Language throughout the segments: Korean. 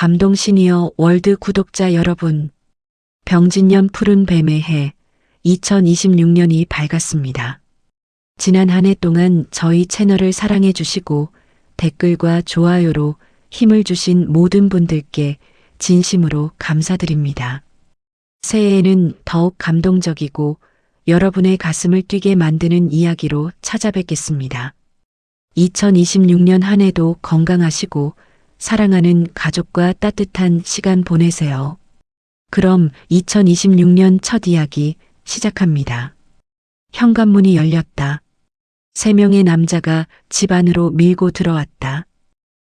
감동 시니어 월드 구독자 여러분, 병진년 푸른 뱀의 해 2026년이 밝았습니다. 지난 한 해 동안 저희 채널을 사랑해 주시고 댓글과 좋아요로 힘을 주신 모든 분들께 진심으로 감사드립니다. 새해에는 더욱 감동적이고 여러분의 가슴을 뛰게 만드는 이야기로 찾아뵙겠습니다. 2026년 한 해도 건강하시고 사랑하는 가족과 따뜻한 시간 보내세요. 그럼 2026년 첫 이야기 시작합니다. 현관문이 열렸다. 3명의 남자가 집 안으로 밀고 들어왔다.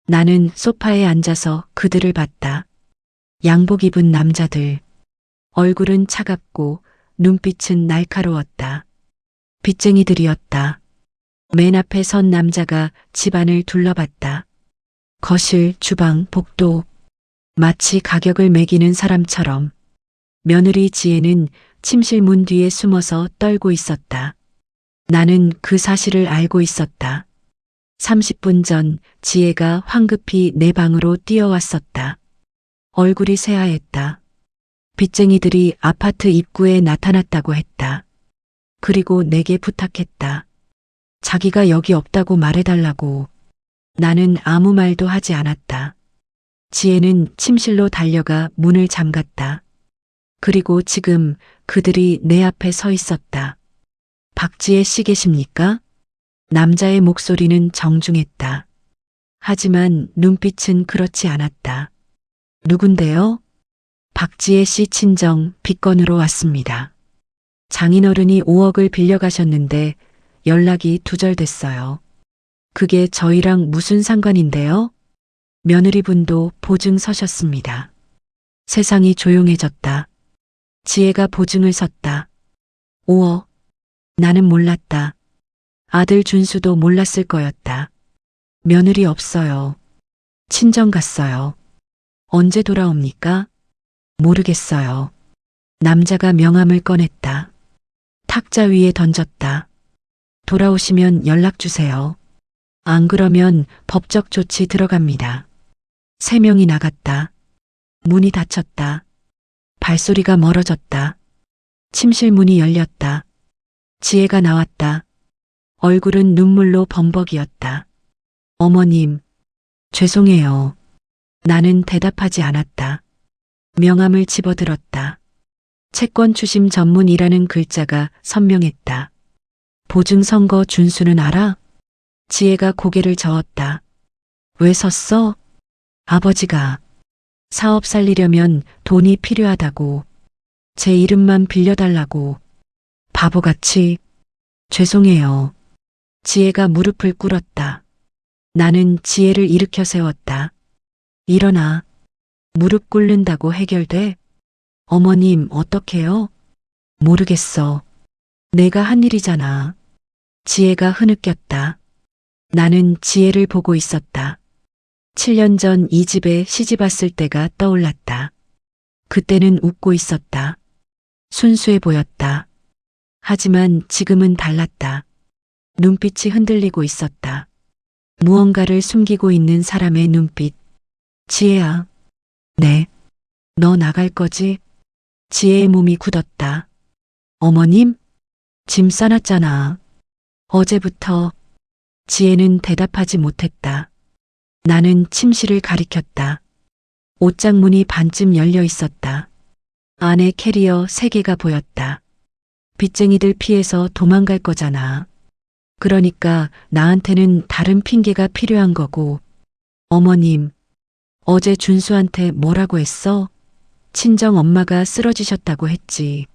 나는 소파에 앉아서 그들을 봤다. 양복 입은 남자들. 얼굴은 차갑고 눈빛은 날카로웠다. 빚쟁이들이었다. 맨 앞에 선 남자가 집안을 둘러봤다. 거실, 주방, 복도. 마치 가격을 매기는 사람처럼. 며느리 지혜는 침실 문 뒤에 숨어서 떨고 있었다. 나는 그 사실을 알고 있었다. 30분 전 지혜가 황급히 내 방으로 뛰어왔었다. 얼굴이 새하였다. 빚쟁이들이 아파트 입구에 나타났다고 했다. 그리고 내게 부탁했다. 자기가 여기 없다고 말해달라고. 나는 아무 말도 하지 않았다. 지혜는 침실로 달려가 문을 잠갔다. 그리고 지금 그들이 내 앞에 서 있었다. 박지혜 씨 계십니까? 남자의 목소리는 정중했다. 하지만 눈빛은 그렇지 않았다. 누군데요? 박지혜 씨 친정 빚건으로 왔습니다. 장인어른이 5억을 빌려가셨는데 연락이 두절됐어요. 그게 저희랑 무슨 상관인데요? 며느리분도 보증 서셨습니다. 세상이 조용해졌다. 지혜가 보증을 섰다. 5억. 나는 몰랐다. 아들 준수도 몰랐을 거였다. 며느리 없어요. 친정 갔어요. 언제 돌아옵니까? 모르겠어요. 남자가 명함을 꺼냈다. 탁자 위에 던졌다. 돌아오시면 연락 주세요. 안 그러면 법적 조치 들어갑니다. 3명이 나갔다. 문이 닫혔다. 발소리가 멀어졌다. 침실 문이 열렸다. 지혜가 나왔다. 얼굴은 눈물로 범벅이었다. 어머님, 죄송해요. 나는 대답하지 않았다. 명함을 집어들었다. 채권 추심 전문이라는 글자가 선명했다. 보증 선거 준수는 알아? 지혜가 고개를 저었다. 왜 섰어? 아버지가 사업 살리려면 돈이 필요하다고. 제 이름만 빌려달라고. 바보같이. 죄송해요. 지혜가 무릎을 꿇었다. 나는 지혜를 일으켜 세웠다. 일어나. 무릎 꿇는다고 해결돼? 어머님, 어떡해요? 모르겠어. 내가 한 일이잖아. 지혜가 흐느꼈다. 나는 지혜를 보고 있었다. 7년 전 이 집에 시집 왔을 때가 떠올랐다. 그때는 웃고 있었다. 순수해 보였다. 하지만 지금은 달랐다. 눈빛이 흔들리고 있었다. 무언가를 숨기고 있는 사람의 눈빛. 지혜야. 네. 너 나갈 거지? 지혜의 몸이 굳었다. 어머님? 짐 싸놨잖아. 어제부터. 지혜는 대답하지 못했다. 나는 침실을 가리켰다. 옷장 문이 반쯤 열려 있었다. 안에 캐리어 3개가 보였다. 빚쟁이들 피해서 도망갈 거잖아. 그러니까 나한테는 다른 핑계가 필요한 거고. 어머님, 어제 준수한테 뭐라고 했어? 친정 엄마가 쓰러지셨다고 했지.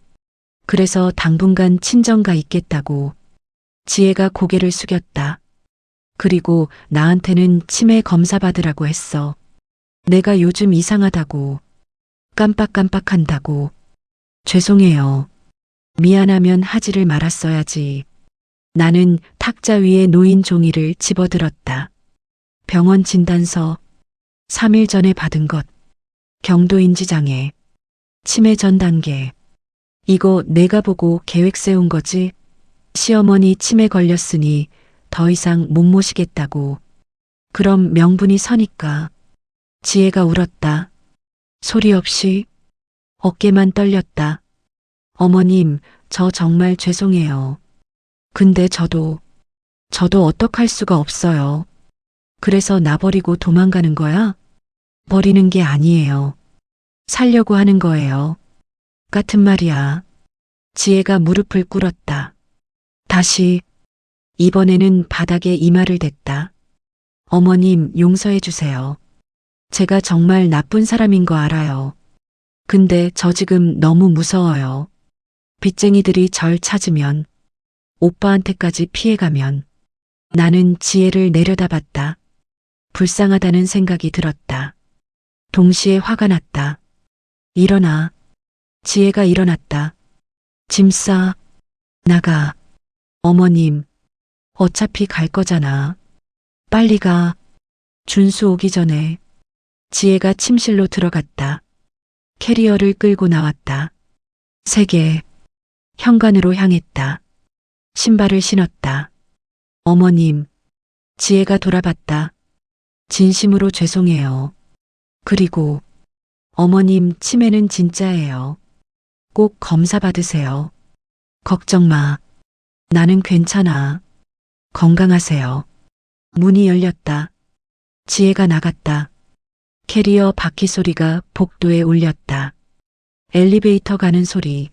그래서 당분간 친정가 있겠다고. 지혜가 고개를 숙였다. 그리고 나한테는 치매 검사 받으라고 했어. 내가 요즘 이상하다고. 깜빡깜빡한다고. 죄송해요. 미안하면 하지를 말았어야지. 나는 탁자 위에 놓인 종이를 집어들었다. 병원 진단서. 3일 전에 받은 것. 경도인지장애. 치매 전 단계. 이거 내가 보고 계획 세운 거지? 시어머니 치매 걸렸으니 더 이상 못 모시겠다고. 그럼 명분이 서니까. 지혜가 울었다. 소리 없이 어깨만 떨렸다. 어머님, 저 정말 죄송해요. 근데 저도 어떡할 수가 없어요. 그래서 나 버리고 도망가는 거야? 버리는 게 아니에요. 살려고 하는 거예요. 같은 말이야. 지혜가 무릎을 꿇었다. 다시, 이번에는 바닥에 이마를 댔다. 어머님, 용서해 주세요. 제가 정말 나쁜 사람인 거 알아요. 근데 저 지금 너무 무서워요. 빚쟁이들이 절 찾으면, 오빠한테까지 피해가면, 나는 지혜를 내려다봤다. 불쌍하다는 생각이 들었다. 동시에 화가 났다. 일어나. 지혜가 일어났다. 짐 싸. 나가. 어머님, 어차피 갈 거잖아. 빨리 가. 준수 오기 전에. 지혜가 침실로 들어갔다. 캐리어를 끌고 나왔다. 세계. 현관으로 향했다. 신발을 신었다. 어머님. 지혜가 돌아봤다. 진심으로 죄송해요. 그리고 어머님 치매는 진짜예요. 꼭 검사 받으세요. 걱정 마. 나는 괜찮아. 건강하세요. 문이 열렸다. 지혜가 나갔다. 캐리어 바퀴 소리가 복도에 울렸다. 엘리베이터 가는 소리.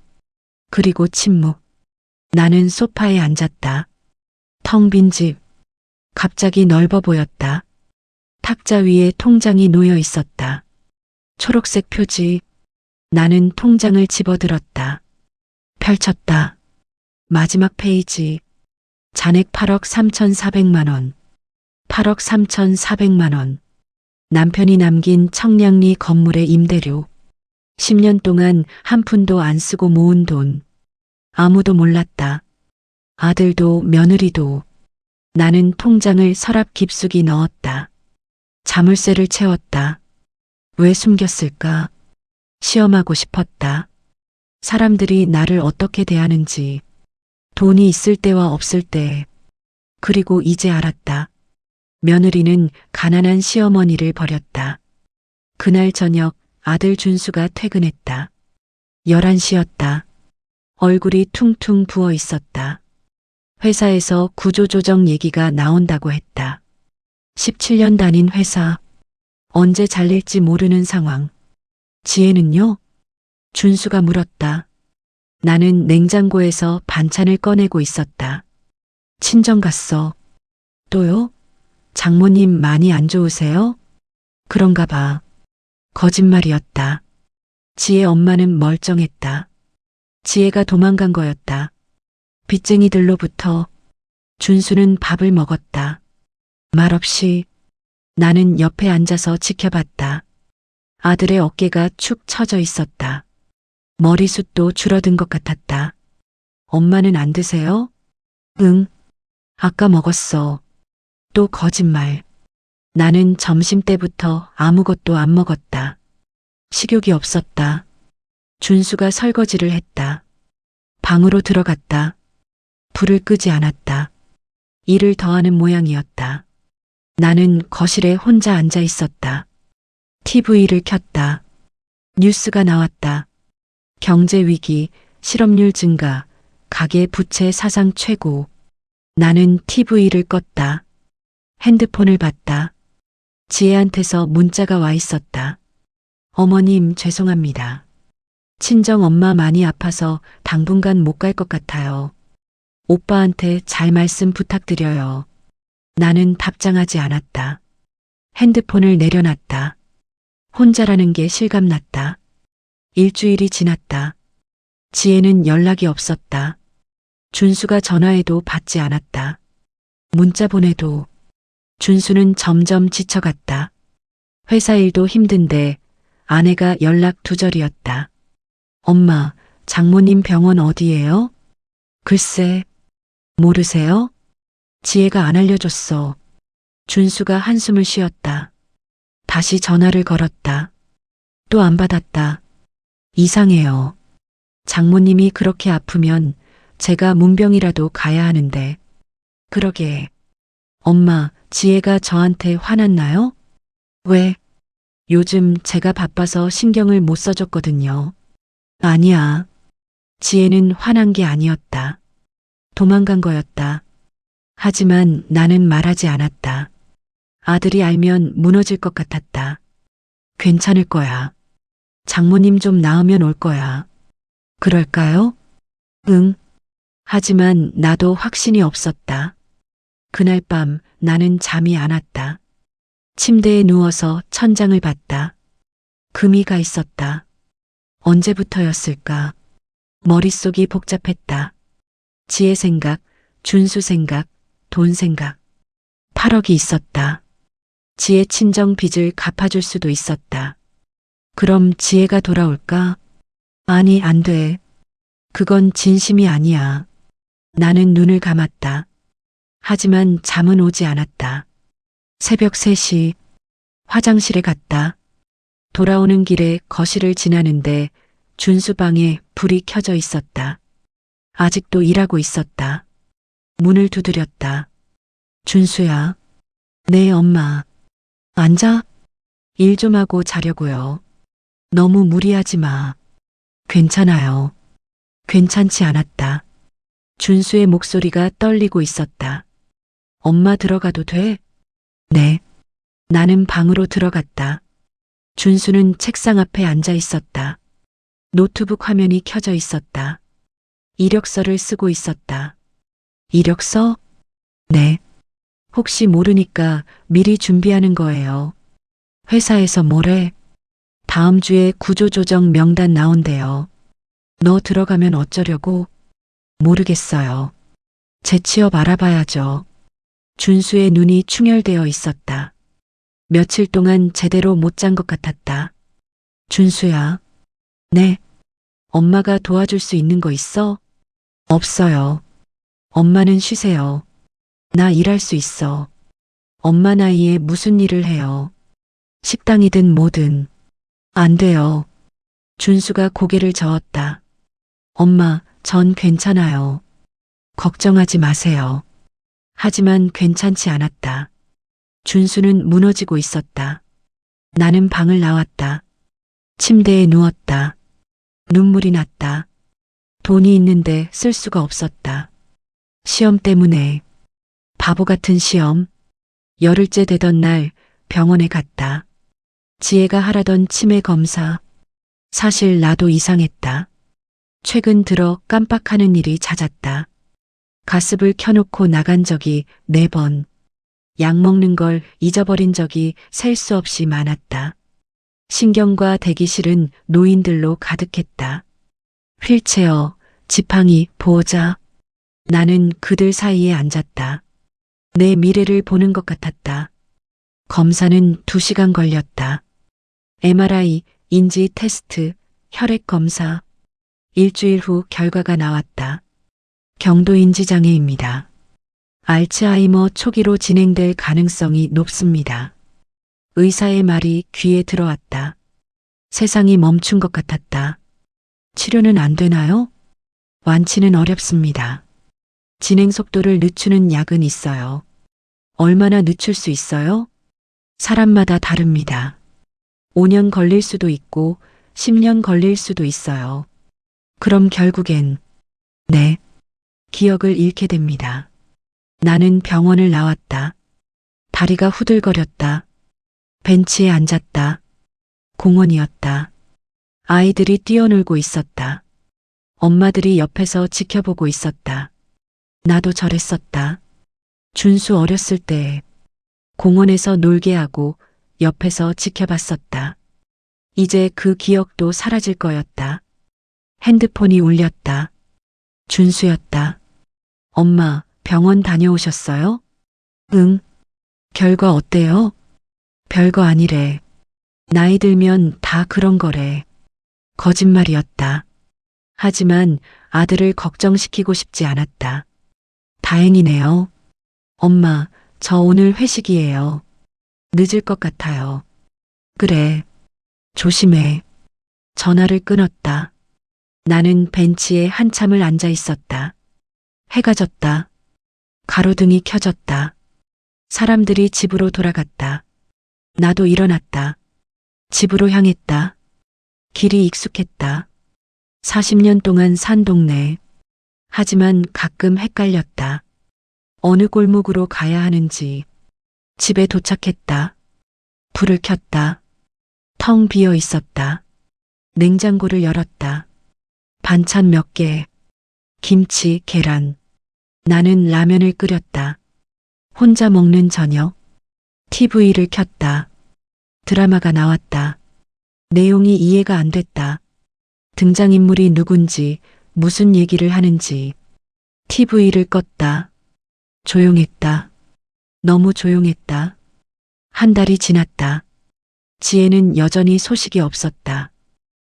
그리고 침묵. 나는 소파에 앉았다. 텅 빈 집. 갑자기 넓어 보였다. 탁자 위에 통장이 놓여 있었다. 초록색 표지. 나는 통장을 집어들었다. 펼쳤다. 마지막 페이지. 잔액 8억 3,400만 원. 8억 3,400만 원. 남편이 남긴 청량리 건물의 임대료. 10년 동안 한 푼도 안 쓰고 모은 돈. 아무도 몰랐다. 아들도 며느리도. 나는 통장을 서랍 깊숙이 넣었다. 자물쇠를 채웠다. 왜 숨겼을까? 시험하고 싶었다. 사람들이 나를 어떻게 대하는지. 돈이 있을 때와 없을 때. 그리고 이제 알았다. 며느리는 가난한 시어머니를 버렸다. 그날 저녁 아들 준수가 퇴근했다. 11시였다. 얼굴이 퉁퉁 부어 있었다. 회사에서 구조조정 얘기가 나온다고 했다. 17년 다닌 회사. 언제 잘릴지 모르는 상황. 지혜는요? 준수가 물었다. 나는 냉장고에서 반찬을 꺼내고 있었다. 친정 갔어. 또요? 장모님 많이 안 좋으세요? 그런가 봐. 거짓말이었다. 지혜 엄마는 멀쩡했다. 지혜가 도망간 거였다. 빚쟁이들로부터. 준수는 밥을 먹었다. 말없이. 나는 옆에 앉아서 지켜봤다. 아들의 어깨가 축 처져 있었다. 머리숱도 줄어든 것 같았다. 엄마는 안 드세요? 응. 아까 먹었어. 또 거짓말. 나는 점심때부터 아무것도 안 먹었다. 식욕이 없었다. 준수가 설거지를 했다. 방으로 들어갔다. 불을 끄지 않았다. 일을 더하는 모양이었다. 나는 거실에 혼자 앉아 있었다. TV를 켰다. 뉴스가 나왔다. 경제 위기, 실업률 증가, 가계 부채 사상 최고. 나는 TV를 껐다. 핸드폰을 봤다. 지혜한테서 문자가 와 있었다. 어머님 죄송합니다. 친정 엄마 많이 아파서 당분간 못 갈 것 같아요. 오빠한테 잘 말씀 부탁드려요. 나는 답장하지 않았다. 핸드폰을 내려놨다. 혼자라는 게 실감났다. 일주일이 지났다. 지혜는 연락이 없었다. 준수가 전화해도 받지 않았다. 문자 보내도. 준수는 점점 지쳐갔다. 회사 일도 힘든데 아내가 연락 두절이었다. 엄마, 장모님 병원 어디예요? 글쎄, 모르세요? 지혜가 안 알려줬어. 준수가 한숨을 쉬었다. 다시 전화를 걸었다. 또 안 받았다. 이상해요. 장모님이 그렇게 아프면 제가 문병이라도 가야 하는데. 그러게. 엄마, 지혜가 저한테 화났나요? 왜? 요즘 제가 바빠서 신경을 못 써줬거든요. 아니야. 지혜는 화난 게 아니었다. 도망간 거였다. 하지만 나는 말하지 않았다. 아들이 알면 무너질 것 같았다. 괜찮을 거야. 장모님 좀 나으면 올 거야. 그럴까요? 응. 하지만 나도 확신이 없었다. 그날 밤 나는 잠이 안 왔다. 침대에 누워서 천장을 봤다. 금이 가 있었다. 언제부터였을까? 머릿속이 복잡했다. 지혜 생각, 준수 생각, 돈 생각. 8억이 있었다. 지혜 친정 빚을 갚아줄 수도 있었다. 그럼 지혜가 돌아올까? 아니, 안 돼. 그건 진심이 아니야. 나는 눈을 감았다. 하지만 잠은 오지 않았다. 새벽 3시 화장실에 갔다. 돌아오는 길에 거실을 지나는데 준수 방에 불이 켜져 있었다. 아직도 일하고 있었다. 문을 두드렸다. 준수야. 네, 엄마. 앉아. 일 좀 하고 자려고요. 너무 무리하지 마. 괜찮아요. 괜찮지 않았다. 준수의 목소리가 떨리고 있었다. 엄마 들어가도 돼? 네. 나는 방으로 들어갔다. 준수는 책상 앞에 앉아 있었다. 노트북 화면이 켜져 있었다. 이력서를 쓰고 있었다. 이력서? 네. 혹시 모르니까 미리 준비하는 거예요. 회사에서 뭐래? 다음 주에 구조조정 명단 나온대요. 너 들어가면 어쩌려고? 모르겠어요. 재취업 알아봐야죠. 준수의 눈이 충혈되어 있었다. 며칠 동안 제대로 못 잔 것 같았다. 준수야. 네. 엄마가 도와줄 수 있는 거 있어? 없어요. 엄마는 쉬세요. 나 일할 수 있어. 엄마 나이에 무슨 일을 해요. 식당이든 뭐든. 안 돼요. 준수가 고개를 저었다. 엄마, 전 괜찮아요. 걱정하지 마세요. 하지만 괜찮지 않았다. 준수는 무너지고 있었다. 나는 방을 나왔다. 침대에 누웠다. 눈물이 났다. 돈이 있는데 쓸 수가 없었다. 시험 때문에. 바보 같은 시험. 열흘째 되던 날 병원에 갔다. 지혜가 하라던 치매 검사. 사실 나도 이상했다. 최근 들어 깜빡하는 일이 잦았다. 가습을 켜놓고 나간 적이 4번. 약 먹는 걸 잊어버린 적이 셀 수 없이 많았다. 신경과 대기실은 노인들로 가득했다. 휠체어, 지팡이, 보호자. 나는 그들 사이에 앉았다. 내 미래를 보는 것 같았다. 검사는 2시간 걸렸다. MRI, 인지 테스트, 혈액 검사. 일주일 후 결과가 나왔다. 경도인지장애입니다. 알츠하이머 초기로 진행될 가능성이 높습니다. 의사의 말이 귀에 들어왔다. 세상이 멈춘 것 같았다. 치료는 안 되나요? 완치는 어렵습니다. 진행 속도를 늦추는 약은 있어요. 얼마나 늦출 수 있어요? 사람마다 다릅니다. 5년 걸릴 수도 있고 10년 걸릴 수도 있어요. 그럼 결국엔 네, 기억을 잃게 됩니다. 나는 병원을 나왔다. 다리가 후들거렸다. 벤치에 앉았다. 공원이었다. 아이들이 뛰어놀고 있었다. 엄마들이 옆에서 지켜보고 있었다. 나도 저랬었다. 준수 어렸을 때 공원에서 놀게 하고 옆에서 지켜봤었다. 이제 그 기억도 사라질 거였다. 핸드폰이 울렸다. 준수였다. 엄마, 병원 다녀오셨어요? 응. 결과 어때요? 별거 아니래. 나이 들면 다 그런 거래. 거짓말이었다. 하지만 아들을 걱정시키고 싶지 않았다. 다행이네요. 엄마, 저 오늘 회식이에요. 늦을 것 같아요. 그래. 조심해. 전화를 끊었다. 나는 벤치에 한참을 앉아 있었다. 해가 졌다. 가로등이 켜졌다. 사람들이 집으로 돌아갔다. 나도 일어났다. 집으로 향했다. 길이 익숙했다. 40년 동안 산 동네. 하지만 가끔 헷갈렸다. 어느 골목으로 가야 하는지. 집에 도착했다. 불을 켰다. 텅 비어 있었다. 냉장고를 열었다. 반찬 몇 개. 김치, 계란. 나는 라면을 끓였다. 혼자 먹는 저녁. TV를 켰다. 드라마가 나왔다. 내용이 이해가 안 됐다. 등장인물이 누군지, 무슨 얘기를 하는지. TV를 껐다. 조용했다. 너무 조용했다. 한 달이 지났다. 지혜는 여전히 소식이 없었다.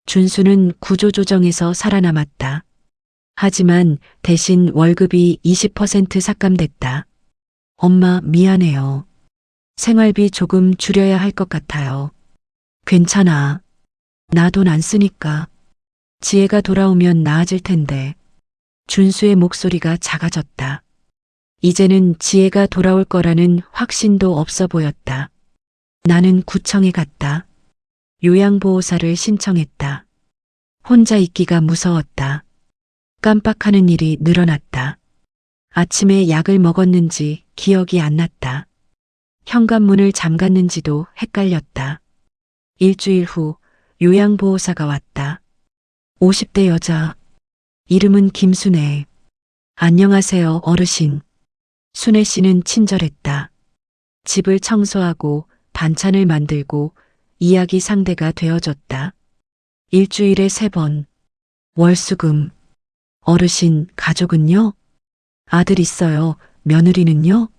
준수는 구조조정에서 살아남았다. 하지만 대신 월급이 20% 삭감됐다. 엄마, 미안해요. 생활비 조금 줄여야 할 것 같아요. 괜찮아. 나 돈 안 쓰니까. 지혜가 돌아오면 나아질 텐데. 준수의 목소리가 작아졌다. 이제는 지혜가 돌아올 거라는 확신도 없어 보였다. 나는 구청에 갔다. 요양보호사를 신청했다. 혼자 있기가 무서웠다. 깜빡하는 일이 늘어났다. 아침에 약을 먹었는지 기억이 안 났다. 현관문을 잠갔는지도 헷갈렸다. 일주일 후 요양보호사가 왔다. 50대 여자. 이름은 김순애. 안녕하세요, 어르신. 순애 씨는 친절했다. 집을 청소하고 반찬을 만들고 이야기 상대가 되어줬다. 일주일에 3번. 월수금. 어르신, 가족은요? 아들 있어요. 며느리는요?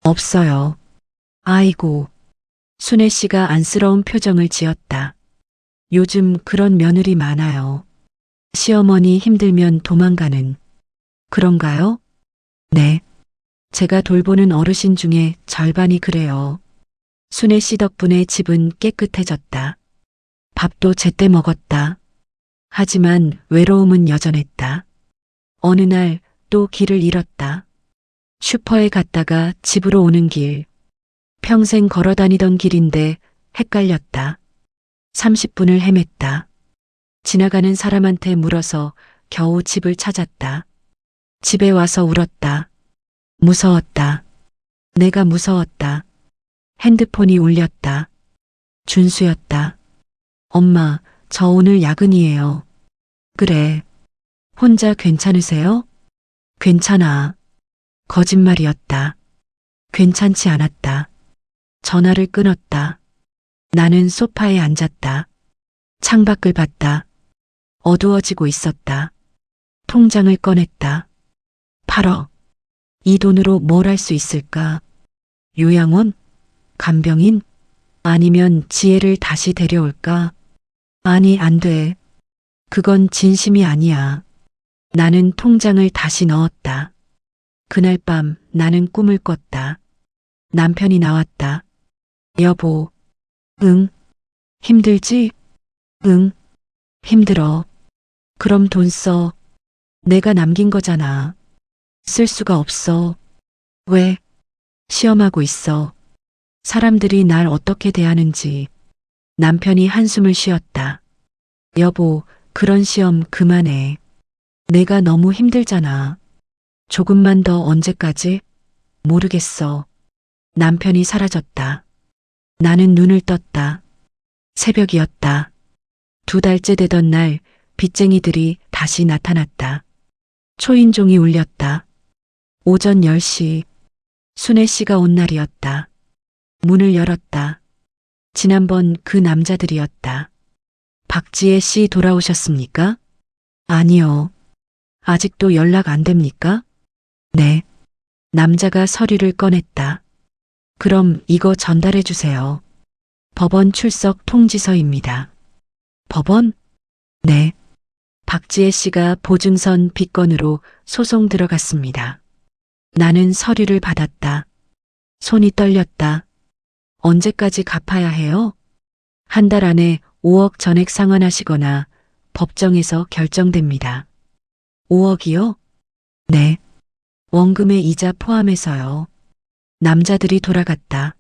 없어요. 아이고. 순애 씨가 안쓰러운 표정을 지었다. 요즘 그런 며느리 많아요. 시어머니 힘들면 도망가는. 그런가요? 네. 제가 돌보는 어르신 중에 절반이 그래요. 순애 씨 덕분에 집은 깨끗해졌다. 밥도 제때 먹었다. 하지만 외로움은 여전했다. 어느 날 또 길을 잃었다. 슈퍼에 갔다가 집으로 오는 길. 평생 걸어 다니던 길인데 헷갈렸다. 30분을 헤맸다. 지나가는 사람한테 물어서 겨우 집을 찾았다. 집에 와서 울었다. 무서웠다. 내가 무서웠다. 핸드폰이 울렸다. 준수였다. 엄마, 저 오늘 야근이에요. 그래. 혼자 괜찮으세요? 괜찮아. 거짓말이었다. 괜찮지 않았다. 전화를 끊었다. 나는 소파에 앉았다. 창밖을 봤다. 어두워지고 있었다. 통장을 꺼냈다. 8억. 이 돈으로 뭘 할 수 있을까? 요양원? 간병인? 아니면 지혜를 다시 데려올까? 아니, 안 돼. 그건 진심이 아니야. 나는 통장을 다시 넣었다. 그날 밤 나는 꿈을 꿨다. 남편이 나왔다. 여보. 응. 힘들지? 응. 힘들어. 그럼 돈 써. 내가 남긴 거잖아. 쓸 수가 없어. 왜? 시험하고 있어. 사람들이 날 어떻게 대하는지. 남편이 한숨을 쉬었다. 여보, 그런 시험 그만해. 내가 너무 힘들잖아. 조금만 더 언제까지? 모르겠어. 남편이 사라졌다. 나는 눈을 떴다. 새벽이었다. 2달째 되던 날 빚쟁이들이 다시 나타났다. 초인종이 울렸다. 오전 10시. 순애 씨가 온 날이었다. 문을 열었다. 지난번 그 남자들이었다. 박지혜 씨 돌아오셨습니까? 아니요. 아직도 연락 안 됩니까? 네. 남자가 서류를 꺼냈다. 그럼 이거 전달해 주세요. 법원 출석 통지서입니다. 법원? 네. 박지혜 씨가 보증선 빚건으로 소송 들어갔습니다. 나는 서류를 받았다. 손이 떨렸다. 언제까지 갚아야 해요? 한 달 안에 5억 전액 상환하시거나 법정에서 결정됩니다. 5억이요? 네. 원금의 이자 포함해서요. 남자들이 돌아갔다.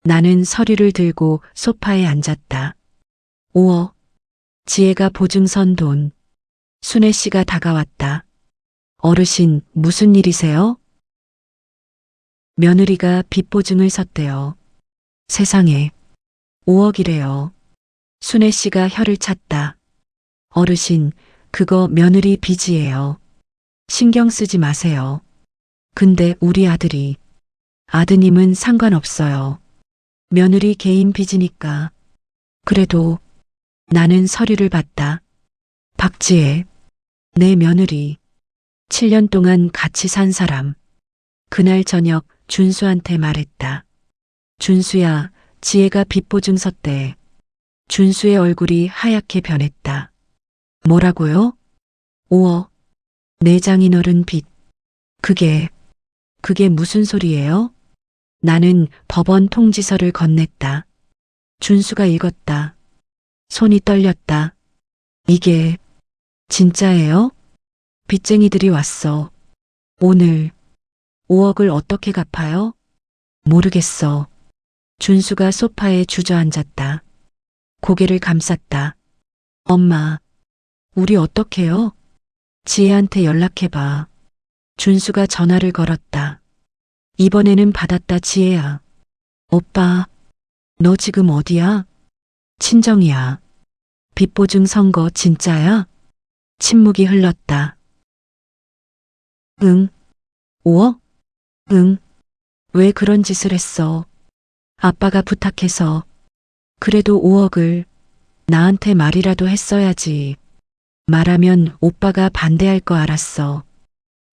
나는 서류를 들고 소파에 앉았다. 5억. 지혜가 보증선 돈. 순애 씨가 다가왔다. 어르신, 무슨 일이세요? 며느리가 빚 보증을 섰대요. 세상에. 5억이래요. 순애 씨가 혀를 찼다. 어르신, 그거 며느리 빚이에요. 신경 쓰지 마세요. 근데 우리 아들이. 아드님은 상관없어요. 며느리 개인 빚이니까. 그래도 나는 서류를 봤다. 박지혜. 내 며느리. 7년 동안 같이 산 사람. 그날 저녁 준수한테 말했다. 준수야, 지혜가 빚 보증 섰대. 준수의 얼굴이 하얗게 변했다. 뭐라고요? 5억. 내 장인어른 빚. 그게 무슨 소리예요? 나는 법원 통지서를 건넸다. 준수가 읽었다. 손이 떨렸다. 이게 진짜예요? 빚쟁이들이 왔어. 오늘 5억을 어떻게 갚아요? 모르겠어. 준수가 소파에 주저앉았다. 고개를 감쌌다. 엄마, 우리 어떡해요? 지혜한테 연락해봐. 준수가 전화를 걸었다. 이번에는 받았다. 지혜야. 오빠, 너 지금 어디야? 친정이야. 빚보증 선거 진짜야? 침묵이 흘렀다. 응. 5억? 응. 왜 그런 짓을 했어? 아빠가 부탁해서. 그래도 5억을 나한테 말이라도 했어야지. 말하면 오빠가 반대할 거 알았어.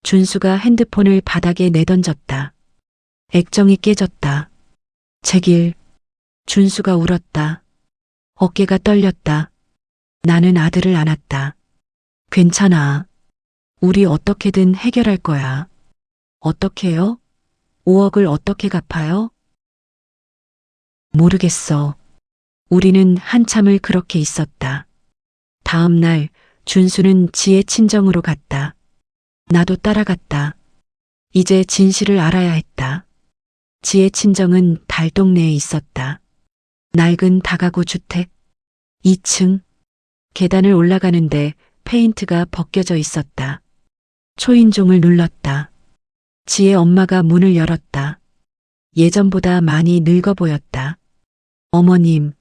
준수가 핸드폰을 바닥에 내던졌다. 액정이 깨졌다. 제길. 준수가 울었다. 어깨가 떨렸다. 나는 아들을 안았다. 괜찮아. 우리 어떻게든 해결할 거야. 어떻게요? 5억을 어떻게 갚아요? 모르겠어. 우리는 한참을 그렇게 있었다. 다음 날 준수는 지혜 친정으로 갔다. 나도 따라갔다. 이제 진실을 알아야 했다. 지혜 친정은 달동네에 있었다. 낡은 다가구 주택. 2층. 계단을 올라가는데 페인트가 벗겨져 있었다. 초인종을 눌렀다. 지혜 엄마가 문을 열었다. 예전보다 많이 늙어 보였다. 어머님.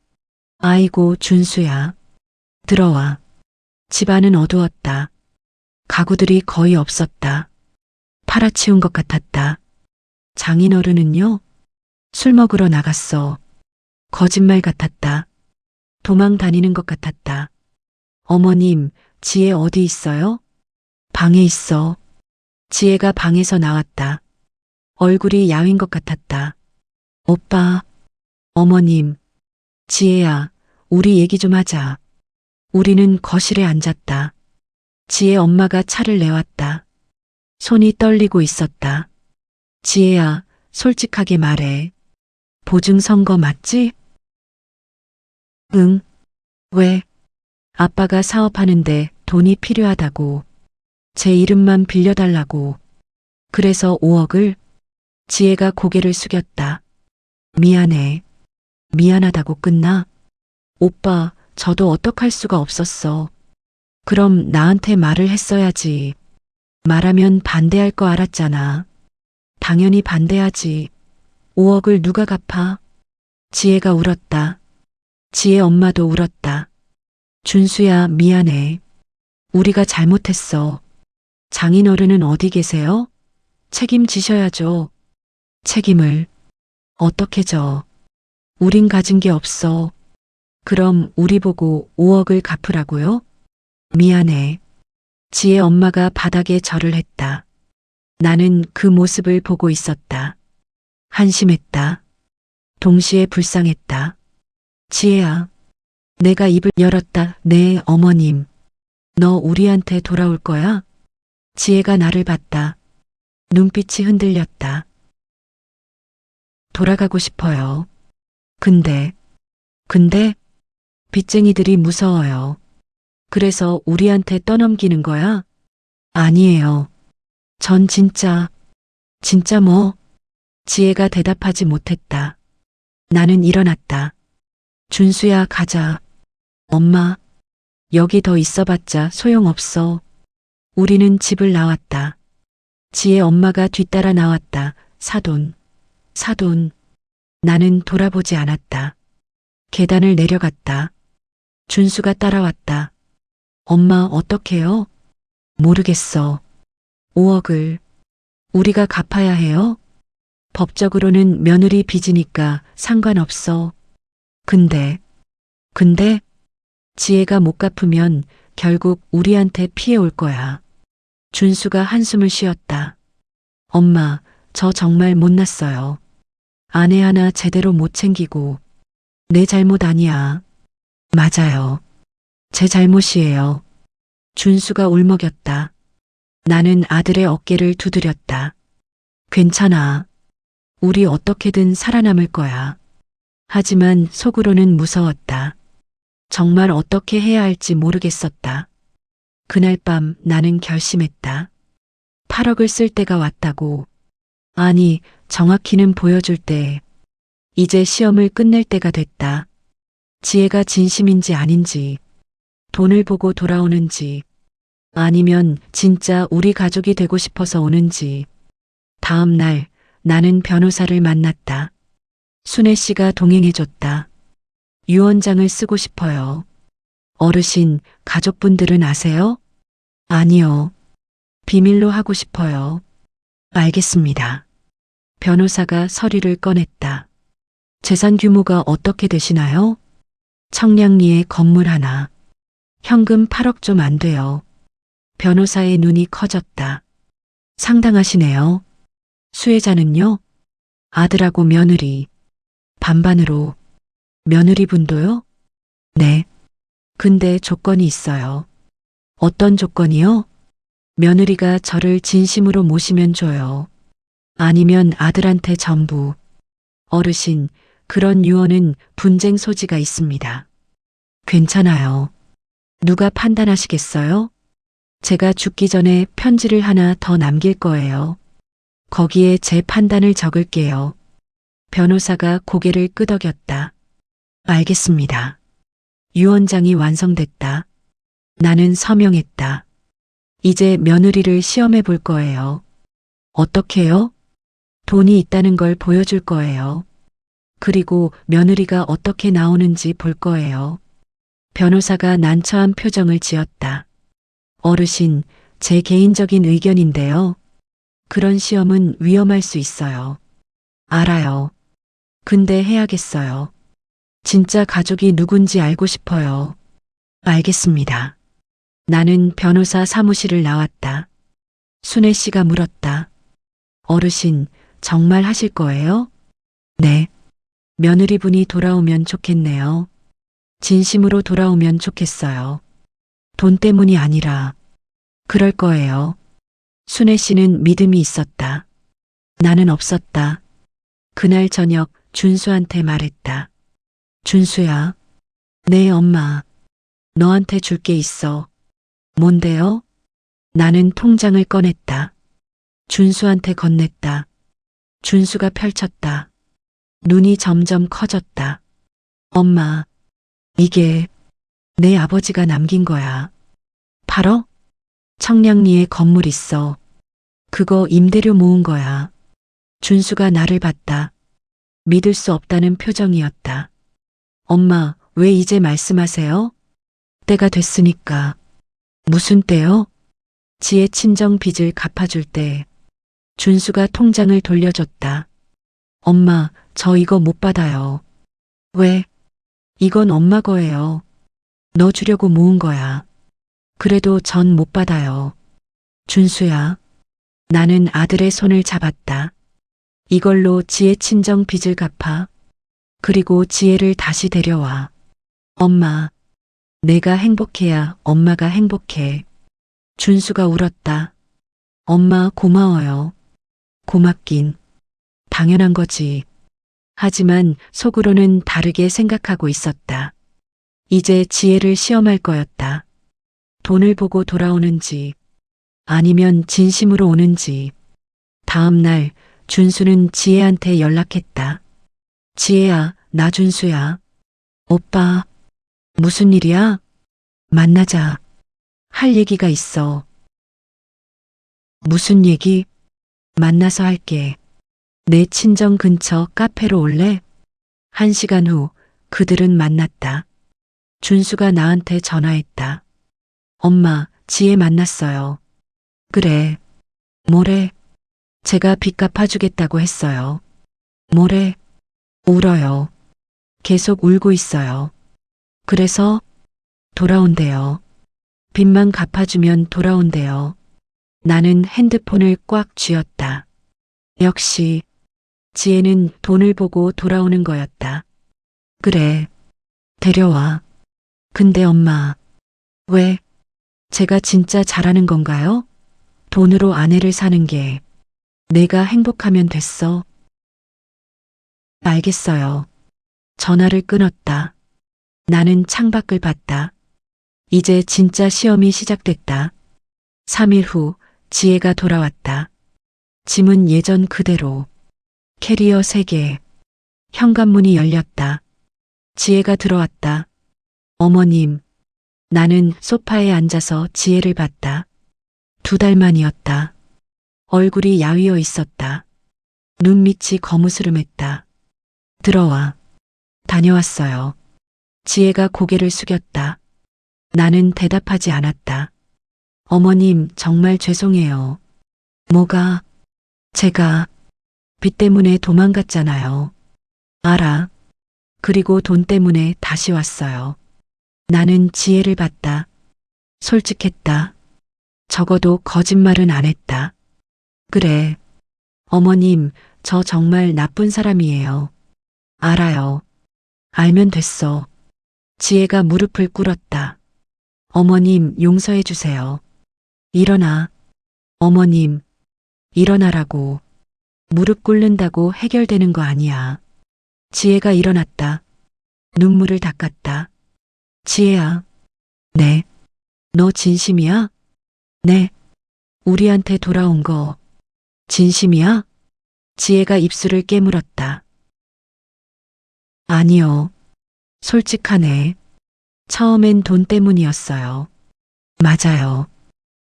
아이고, 준수야. 들어와. 집안은 어두웠다. 가구들이 거의 없었다. 팔아치운 것 같았다. 장인어른은요? 술 먹으러 나갔어. 거짓말 같았다. 도망 다니는 것 같았다. 어머님, 지혜 어디 있어요? 방에 있어. 지혜가 방에서 나왔다. 얼굴이 야윈 것 같았다. 오빠, 어머님, 지혜야, 우리 얘기 좀 하자. 우리는 거실에 앉았다. 지혜 엄마가 차를 내왔다. 손이 떨리고 있었다. 지혜야, 솔직하게 말해. 보증 선거 맞지? 응. 왜? 아빠가 사업하는데 돈이 필요하다고. 제 이름만 빌려달라고. 그래서 5억을? 지혜가 고개를 숙였다. 미안해. 미안하다고 끝나? 오빠, 저도 어떡할 수가 없었어. 그럼 나한테 말을 했어야지. 말하면 반대할 거 알았잖아. 당연히 반대하지. 5억을 누가 갚아? 지혜가 울었다. 지혜 엄마도 울었다. 준수야, 미안해. 우리가 잘못했어. 장인어른은 어디 계세요? 책임지셔야죠. 책임을 어떻게 져? 우린 가진 게 없어. 그럼 우리 보고 5억을 갚으라고요? 미안해. 지혜 엄마가 바닥에 절을 했다. 나는 그 모습을 보고 있었다. 한심했다. 동시에 불쌍했다. 지혜야. 내가 입을 열었다. 네, 어머님. 너 우리한테 돌아올 거야? 지혜가 나를 봤다. 눈빛이 흔들렸다. 돌아가고 싶어요. 근데 빚쟁이들이 무서워요. 그래서 우리한테 떠넘기는 거야? 아니에요. 전 진짜 뭐? 지혜가 대답하지 못했다. 나는 일어났다. 준수야, 가자. 엄마, 여기 더 있어봤자 소용없어. 우리는 집을 나왔다. 지혜 엄마가 뒤따라 나왔다. 사돈, 사돈. 나는 돌아보지 않았다. 계단을 내려갔다. 준수가 따라왔다. 엄마 어떡해요? 모르겠어. 5억을 우리가 갚아야 해요? 법적으로는 며느리 빚이니까 상관없어. 근데 지혜가 못 갚으면 결국 우리한테 피해 올 거야. 준수가 한숨을 쉬었다. 엄마, 저 정말 못났어요. 아내 하나 제대로 못 챙기고 내 잘못 아니야. 맞아요. 제 잘못이에요. 준수가 울먹였다. 나는 아들의 어깨를 두드렸다. 괜찮아. 우리 어떻게든 살아남을 거야. 하지만 속으로는 무서웠다. 정말 어떻게 해야 할지 모르겠었다. 그날 밤 나는 결심했다. 8억을 쓸 때가 왔다고. 아니, 정확히는 보여줄 때. 이제 시험을 끝낼 때가 됐다. 지혜가 진심인지 아닌지, 돈을 보고 돌아오는지, 아니면 진짜 우리 가족이 되고 싶어서 오는지. 다음 날 나는 변호사를 만났다. 순애 씨가 동행해줬다. 유언장을 쓰고 싶어요. 어르신, 가족분들은 아세요? 아니요. 비밀로 하고 싶어요. 알겠습니다. 변호사가 서류를 꺼냈다. 재산 규모가 어떻게 되시나요? 청량리에 건물 하나. 현금 8억 좀 안 돼요. 변호사의 눈이 커졌다. 상당하시네요. 수혜자는요? 아들하고 며느리. 반반으로. 며느리분도요? 네. 근데 조건이 있어요. 어떤 조건이요? 며느리가 저를 진심으로 모시면 줘요. 아니면 아들한테 전부. 어르신, 그런 유언은 분쟁 소지가 있습니다. 괜찮아요. 누가 판단하시겠어요? 제가 죽기 전에 편지를 하나 더 남길 거예요. 거기에 제 판단을 적을게요. 변호사가 고개를 끄덕였다. 알겠습니다. 유언장이 완성됐다. 나는 서명했다. 이제 며느리를 시험해 볼 거예요. 어떻게요? 돈이 있다는 걸 보여줄 거예요. 그리고 며느리가 어떻게 나오는지 볼 거예요. 변호사가 난처한 표정을 지었다. 어르신, 제 개인적인 의견인데요. 그런 시험은 위험할 수 있어요. 알아요. 근데 해야겠어요. 진짜 가족이 누군지 알고 싶어요. 알겠습니다. 나는 변호사 사무실을 나왔다. 순애 씨가 물었다. 어르신, 정말 하실 거예요? 네. 며느리분이 돌아오면 좋겠네요. 진심으로 돌아오면 좋겠어요. 돈 때문이 아니라. 그럴 거예요. 순애 씨는 믿음이 있었다. 나는 없었다. 그날 저녁 준수한테 말했다. 준수야. 네, 엄마. 너한테 줄 게 있어. 뭔데요? 나는 통장을 꺼냈다. 준수한테 건넸다. 준수가 펼쳤다. 눈이 점점 커졌다. 엄마, 이게 내 아버지가 남긴 거야. 8억? 청량리에 건물 있어. 그거 임대료 모은 거야. 준수가 나를 봤다. 믿을 수 없다는 표정이었다. 엄마, 왜 이제 말씀하세요? 때가 됐으니까. 무슨 때요? 지혜 친정 빚을 갚아줄 때. 준수가 통장을 돌려줬다. 엄마, 저 이거 못 받아요. 왜? 이건 엄마 거예요. 너 주려고 모은 거야. 그래도 전 못 받아요. 준수야. 나는 아들의 손을 잡았다. 이걸로 지혜 친정 빚을 갚아. 그리고 지혜를 다시 데려와. 엄마. 내가 행복해야 엄마가 행복해. 준수가 울었다. 엄마 고마워요. 고맙긴. 당연한 거지. 하지만 속으로는 다르게 생각하고 있었다. 이제 지혜를 시험할 거였다. 돈을 보고 돌아오는지 아니면 진심으로 오는지. 다음 날 준수는 지혜한테 연락했다. 지혜야, 나 준수야. 오빠, 무슨 일이야? 만나자. 할 얘기가 있어. 무슨 얘기? 만나서 할게. 내 친정 근처 카페로 올래? 1시간 후 그들은 만났다. 준수가 나한테 전화했다. 엄마, 지혜 만났어요. 그래. 뭐래? 제가 빚 갚아주겠다고 했어요. 뭐래? 울어요. 계속 울고 있어요. 그래서 돌아온대요. 빚만 갚아주면 돌아온대요. 나는 핸드폰을 꽉 쥐었다. 역시 지혜는 돈을 보고 돌아오는 거였다. 그래. 데려와. 근데 엄마, 왜? 제가 진짜 잘하는 건가요? 돈으로 아내를 사는 게 내가 행복하면 됐어. 알겠어요. 전화를 끊었다. 나는 창밖을 봤다. 이제 진짜 시험이 시작됐다. 3일 후 지혜가 돌아왔다. 짐은 예전 그대로. 캐리어 3개. 현관문이 열렸다. 지혜가 들어왔다. 어머님. 나는 소파에 앉아서 지혜를 봤다. 2달 만이었다. 얼굴이 야위어 있었다. 눈밑이 거무스름했다. 들어와. 다녀왔어요. 지혜가 고개를 숙였다. 나는 대답하지 않았다. 어머님, 정말 죄송해요. 뭐가? 제가 빚 때문에 도망갔잖아요. 알아. 그리고 돈 때문에 다시 왔어요. 나는 지혜를 봤다. 솔직했다. 적어도 거짓말은 안 했다. 그래. 어머님, 저 정말 나쁜 사람이에요. 알아요. 알면 됐어. 지혜가 무릎을 꿇었다. 어머님, 용서해 주세요. 일어나. 어머님, 일어나라고. 무릎 꿇는다고 해결되는 거 아니야. 지혜가 일어났다. 눈물을 닦았다. 지혜야. 네. 너 진심이야? 네. 우리한테 돌아온 거 진심이야? 지혜가 입술을 깨물었다. 아니요. 솔직하네. 처음엔 돈 때문이었어요. 맞아요.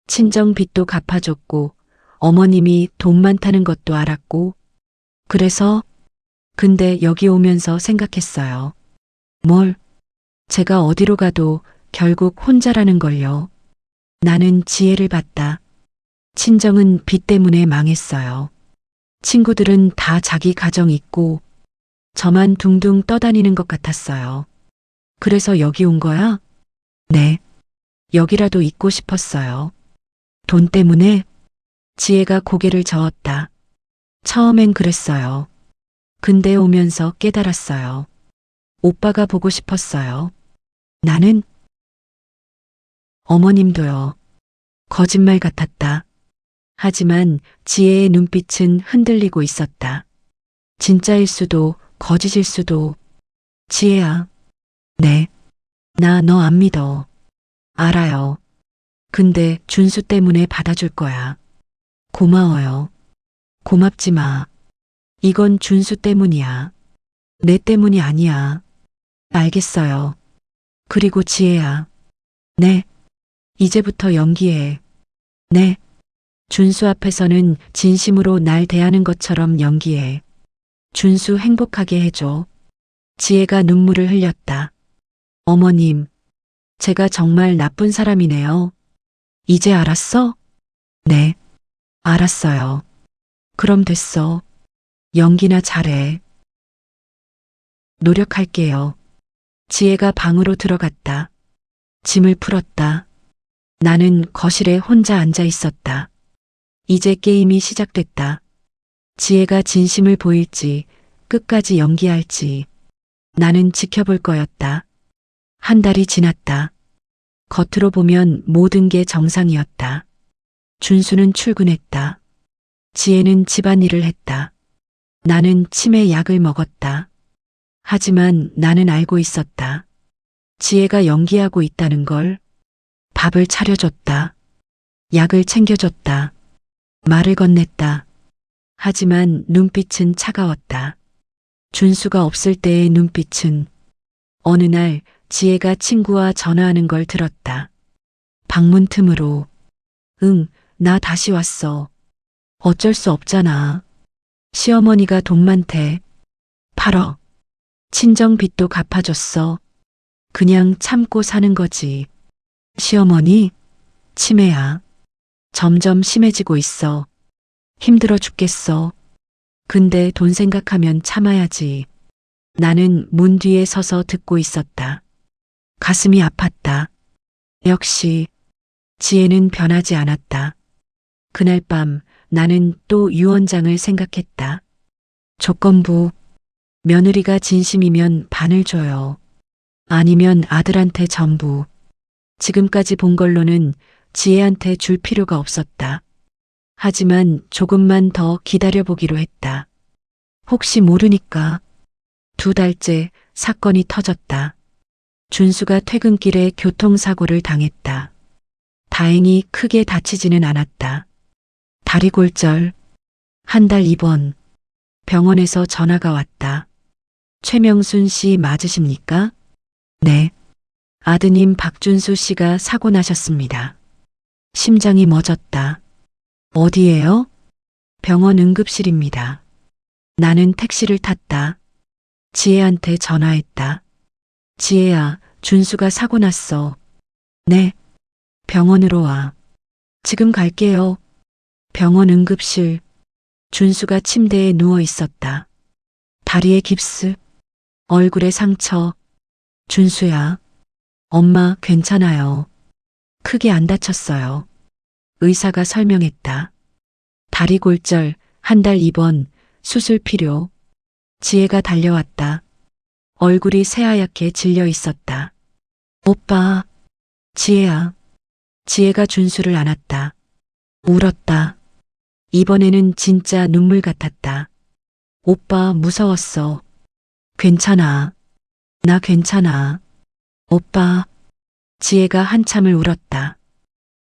친정 빚도 갚아줬고 어머님이 돈 많다는 것도 알았고 그래서 근데 여기 오면서 생각했어요. 뭘? 제가 어디로 가도 결국 혼자라는 걸요. 나는 지혜를 봤다. 친정은 빚 때문에 망했어요. 친구들은 다 자기 가정 있고 저만 둥둥 떠다니는 것 같았어요. 그래서 여기 온 거야? 네. 여기라도 있고 싶었어요. 돈 때문에? 지혜가 고개를 저었다. 처음엔 그랬어요. 근데 오면서 깨달았어요. 오빠가 보고 싶었어요. 나는? 어머님도요. 거짓말 같았다. 하지만 지혜의 눈빛은 흔들리고 있었다. 진짜일 수도 거짓일 수도. 지혜야. 네. 나 너 안 믿어. 알아요. 근데 준수 때문에 받아줄 거야. 고마워요. 고맙지 마. 이건 준수 때문이야. 내 때문이 아니야. 알겠어요. 그리고 지혜야. 네. 이제부터 연기해. 네. 준수 앞에서는 진심으로 날 대하는 것처럼 연기해. 준수 행복하게 해줘. 지혜가 눈물을 흘렸다. 어머님, 제가 정말 나쁜 사람이네요. 이제 알았어? 네. 알았어요. 그럼 됐어. 연기나 잘해. 노력할게요. 지혜가 방으로 들어갔다. 짐을 풀었다. 나는 거실에 혼자 앉아 있었다. 이제 게임이 시작됐다. 지혜가 진심을 보일지 끝까지 연기할지 나는 지켜볼 거였다. 1달이 지났다. 겉으로 보면 모든 게 정상이었다. 준수는 출근했다. 지혜는 집안일을 했다. 나는 치매 약을 먹었다. 하지만 나는 알고 있었다. 지혜가 연기하고 있다는 걸. 밥을 차려줬다. 약을 챙겨줬다. 말을 건넸다. 하지만 눈빛은 차가웠다. 준수가 없을 때의 눈빛은 어느 날 지혜가 친구와 전화하는 걸 들었다. 방문 틈으로. 응, 나 다시 왔어. 어쩔 수 없잖아. 시어머니가 돈 많대. 8억. 친정 빚도 갚아줬어. 그냥 참고 사는 거지. 시어머니? 치매야. 점점 심해지고 있어. 힘들어 죽겠어. 근데 돈 생각하면 참아야지. 나는 문 뒤에 서서 듣고 있었다. 가슴이 아팠다. 역시 지혜는 변하지 않았다. 그날 밤 나는 또 유언장을 생각했다. 조건부. 며느리가 진심이면 반을 줘요. 아니면 아들한테 전부. 지금까지 본 걸로는 지혜한테 줄 필요가 없었다. 하지만 조금만 더 기다려보기로 했다. 혹시 모르니까. 2달째 사건이 터졌다. 준수가 퇴근길에 교통사고를 당했다. 다행히 크게 다치지는 않았다. 다리 골절. 1달 입원. 병원에서 전화가 왔다. 최명순 씨 맞으십니까? 네. 아드님 박준수 씨가 사고 나셨습니다. 심장이 멎었다. 어디예요? 병원 응급실입니다. 나는 택시를 탔다. 지혜한테 전화했다. 지혜야, 준수가 사고 났어. 네. 병원으로 와. 지금 갈게요. 병원 응급실. 준수가 침대에 누워 있었다. 다리에 깁스, 얼굴에 상처. 준수야, 엄마 괜찮아요. 크게 안 다쳤어요. 의사가 설명했다. 다리 골절, 1달 입원, 수술 필요. 지혜가 달려왔다. 얼굴이 새하얗게 질려 있었다. 오빠, 지혜야. 지혜가 준수를 안았다. 울었다. 이번에는 진짜 눈물 같았다. 오빠 무서웠어. 괜찮아. 나 괜찮아. 오빠. 지혜가 한참을 울었다.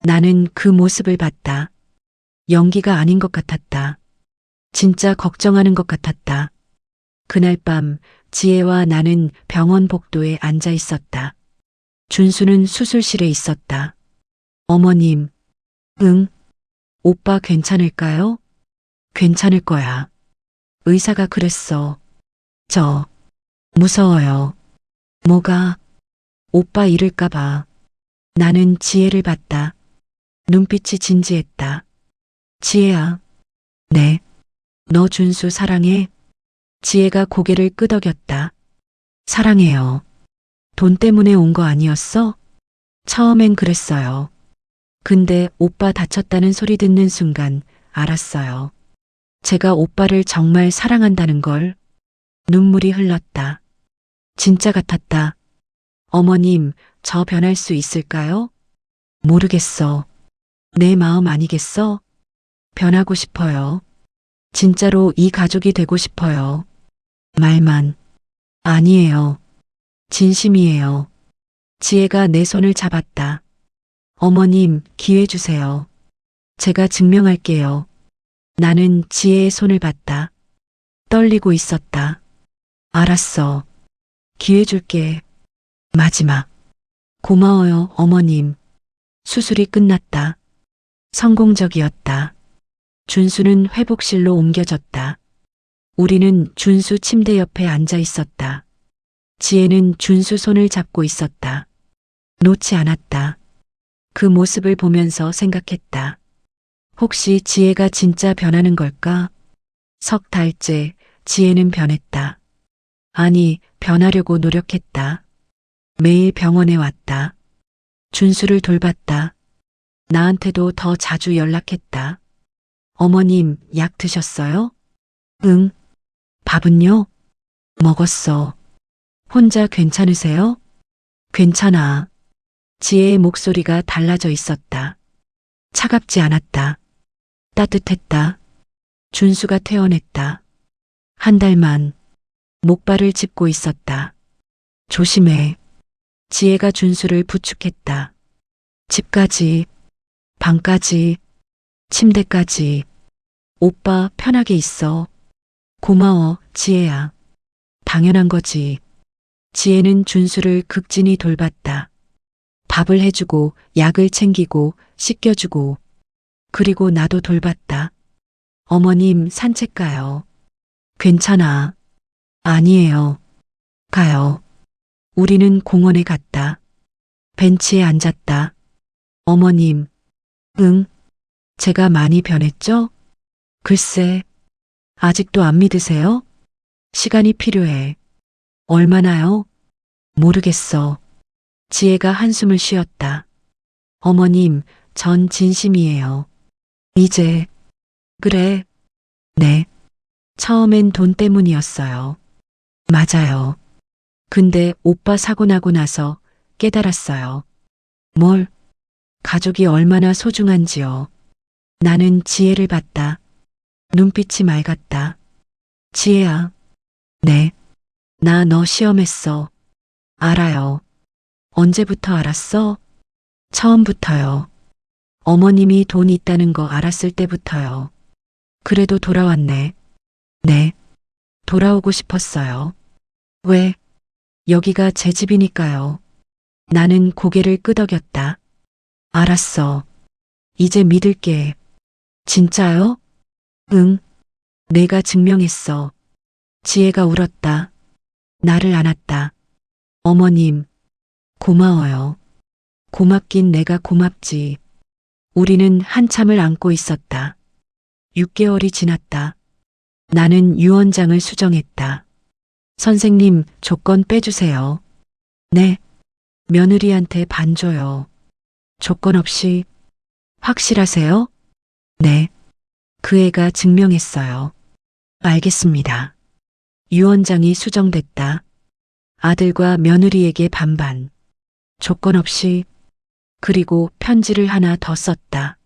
나는 그 모습을 봤다. 연기가 아닌 것 같았다. 진짜 걱정하는 것 같았다. 그날 밤 지혜와 나는 병원 복도에 앉아 있었다. 준수는 수술실에 있었다. 어머님. 응. 오빠 괜찮을까요? 괜찮을 거야. 의사가 그랬어. 저 무서워요. 뭐가? 오빠 잃을까봐. 나는 지혜를 봤다. 눈빛이 진지했다. 지혜야. 네. 너 준수 사랑해? 지혜가 고개를 끄덕였다. 사랑해요. 돈 때문에 온 거 아니었어? 처음엔 그랬어요. 근데 오빠 다쳤다는 소리 듣는 순간 알았어요. 제가 오빠를 정말 사랑한다는 걸. 눈물이 흘렀다. 진짜 같았다. 어머님, 저 변할 수 있을까요? 모르겠어. 내 마음 아니겠어? 변하고 싶어요. 진짜로 이 가족이 되고 싶어요. 말만. 아니에요. 진심이에요. 지혜가 내 손을 잡았다. 어머님, 기회 주세요. 제가 증명할게요. 나는 지혜의 손을 봤다. 떨리고 있었다. 알았어. 기회 줄게. 마지막. 고마워요, 어머님. 수술이 끝났다. 성공적이었다. 준수는 회복실로 옮겨졌다. 우리는 준수 침대 옆에 앉아 있었다. 지혜는 준수 손을 잡고 있었다. 놓지 않았다. 그 모습을 보면서 생각했다. 혹시 지혜가 진짜 변하는 걸까? 3달째 지혜는 변했다. 아니, 변하려고 노력했다. 매일 병원에 왔다. 준수를 돌봤다. 나한테도 더 자주 연락했다. 어머님, 약 드셨어요? 응. 밥은요? 먹었어. 혼자 괜찮으세요? 괜찮아. 지혜의 목소리가 달라져 있었다. 차갑지 않았다. 따뜻했다. 준수가 퇴원했다. 1달만 목발을 짚고 있었다. 조심해. 지혜가 준수를 부축했다. 집까지, 방까지, 침대까지. 오빠 편하게 있어. 고마워, 지혜야. 당연한 거지. 지혜는 준수를 극진히 돌봤다. 밥을 해주고 약을 챙기고 씻겨주고 그리고 나도 돌봤다. 어머님 산책 가요. 괜찮아. 아니에요. 가요. 우리는 공원에 갔다. 벤치에 앉았다. 어머님, 응? 제가 많이 변했죠? 글쎄, 아직도 안 믿으세요? 시간이 필요해. 얼마나요? 모르겠어. 지혜가 한숨을 쉬었다. 어머님, 전 진심이에요. 이제, 그래. 네. 처음엔 돈 때문이었어요. 맞아요. 근데 오빠 사고 나고 나서 깨달았어요. 뭘? 가족이 얼마나 소중한지요. 나는 지혜를 봤다. 눈빛이 맑았다. 지혜야. 네. 나 너 시험했어. 알아요. 언제부터 알았어? 처음부터요. 어머님이 돈 있다는 거 알았을 때부터요. 그래도 돌아왔네. 네. 돌아오고 싶었어요. 왜? 여기가 제 집이니까요. 나는 고개를 끄덕였다. 알았어. 이제 믿을게. 진짜요? 응. 내가 증명했어. 지혜가 울었다. 나를 안았다. 어머님, 고마워요. 고맙긴 내가 고맙지. 우리는 한참을 안고 있었다. 6개월이 지났다. 나는 유언장을 수정했다. 선생님, 조건 빼주세요. 네. 며느리한테 반 줘요. 조건 없이. 확실하세요? 네. 그 애가 증명했어요. 알겠습니다. 유언장이 수정됐다. 아들과 며느리에게 반반. 조건 없이. 그리고 편지를 하나 더 썼다.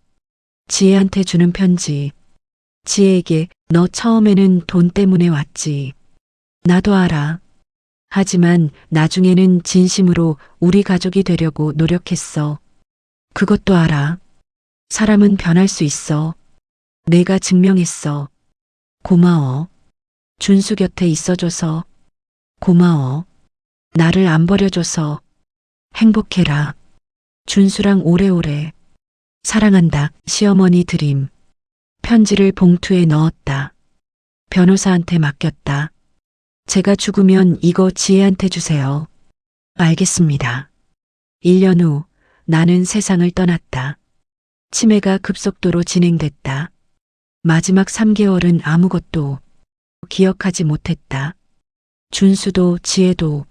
지혜한테 주는 편지. 지혜에게 너 처음에는 돈 때문에 왔지. 나도 알아. 하지만 나중에는 진심으로 우리 가족이 되려고 노력했어. 그것도 알아. 사람은 변할 수 있어. 내가 증명했어. 고마워. 준수 곁에 있어줘서. 고마워. 나를 안 버려줘서. 행복해라. 준수랑 오래오래. 사랑한다. 시어머니 드림. 편지를 봉투에 넣었다. 변호사한테 맡겼다. 제가 죽으면 이거 지혜한테 주세요. 알겠습니다. 1년 후 나는 세상을 떠났다. 치매가 급속도로 진행됐다. 마지막 3개월은 아무것도 기억하지 못했다. 준수도 지혜도.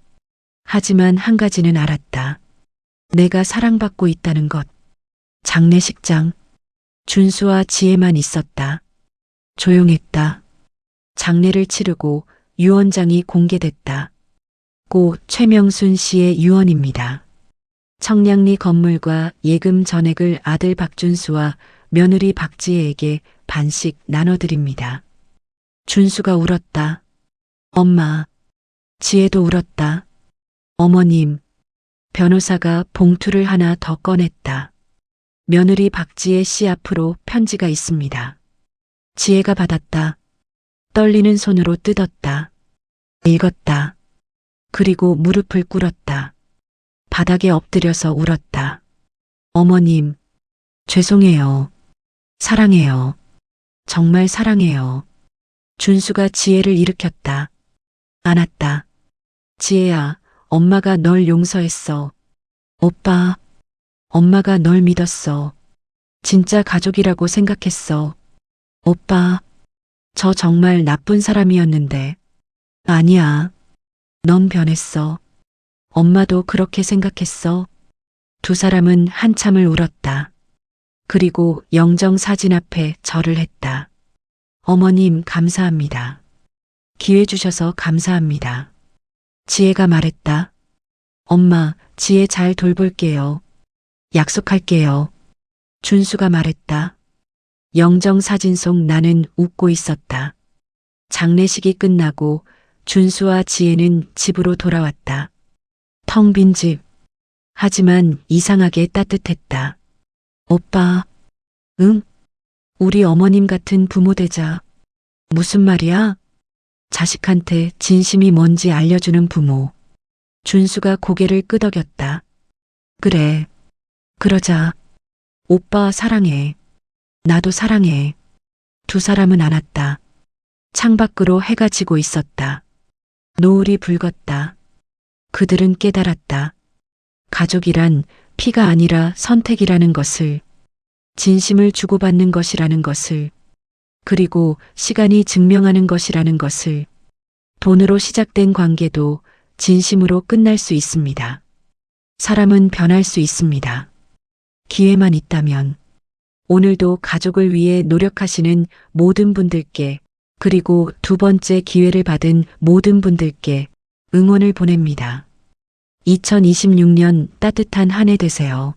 하지만 한 가지는 알았다. 내가 사랑받고 있다는 것. 장례식장. 준수와 지혜만 있었다. 조용했다. 장례를 치르고 유언장이 공개됐다. 고 최명순 씨의 유언입니다. 청량리 건물과 예금 전액을 아들 박준수와 며느리 박지혜에게 반씩 나눠드립니다. 준수가 울었다. 엄마. 지혜도 울었다. 어머님. 변호사가 봉투를 하나 더 꺼냈다. 며느리 박지혜 씨 앞으로 편지가 있습니다. 지혜가 받았다. 떨리는 손으로 뜯었다. 읽었다. 그리고 무릎을 꿇었다. 바닥에 엎드려서 울었다. 어머님, 죄송해요. 사랑해요. 정말 사랑해요. 준수가 지혜를 일으켰다. 안았다. 지혜야, 엄마가 널 용서했어. 오빠, 엄마가 널 믿었어. 진짜 가족이라고 생각했어. 오빠, 저 정말 나쁜 사람이었는데. 아니야. 넌 변했어. 엄마도 그렇게 생각했어. 두 사람은 한참을 울었다. 그리고 영정 사진 앞에 절을 했다. 어머님 감사합니다. 기회 주셔서 감사합니다. 지혜가 말했다. 엄마, 지혜 잘 돌볼게요. 약속할게요. 준수가 말했다. 영정 사진 속 나는 웃고 있었다. 장례식이 끝나고 준수와 지혜는 집으로 돌아왔다. 텅 빈 집. 하지만 이상하게 따뜻했다. 오빠. 응? 우리 어머님 같은 부모 되자. 무슨 말이야? 자식한테 진심이 뭔지 알려주는 부모. 준수가 고개를 끄덕였다. 그래. 그러자. 오빠 사랑해. 나도 사랑해. 두 사람은 안았다. 창밖으로 해가 지고 있었다. 노을이 붉었다. 그들은 깨달았다. 가족이란 피가 아니라 선택이라는 것을, 진심을 주고받는 것이라는 것을, 그리고 시간이 증명하는 것이라는 것을. 돈으로 시작된 관계도 진심으로 끝날 수 있습니다. 사람은 변할 수 있습니다. 기회만 있다면. 오늘도 가족을 위해 노력하시는 모든 분들께, 그리고 두 번째 기회를 받은 모든 분들께 응원을 보냅니다. 2026년 따뜻한 한 해 되세요.